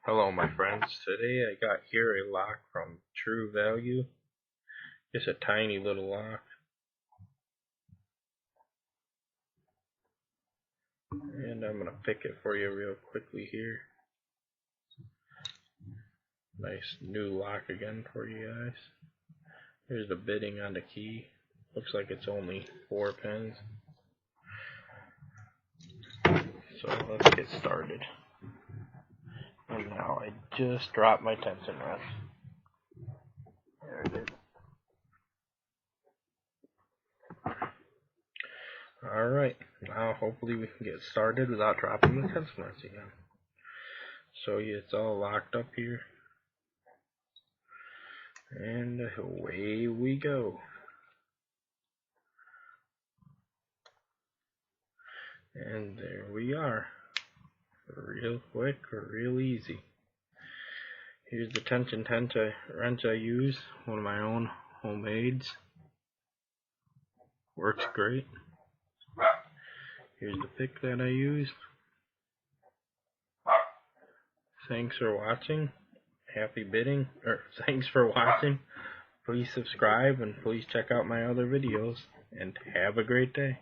Hello my friends, today I got here a lock from True Value. Just a tiny little lock. And I'm going to pick it for you real quickly here. Nice new lock again for you guys. Here's the bitting on the key. Looks like it's only 4 pins. So let's get started. And now I just dropped my tension wrench. There it is. Alright, now hopefully we can get started without dropping the tension wrench again. So it's all locked up here. And away we go. And there we are. Real quick, real easy. Here's the tension wrench I use, one of my own homemades. Works great. Here's the pick that I use. Thanks for watching. Happy bidding. Thanks for watching. Please subscribe and please check out my other videos. And have a great day.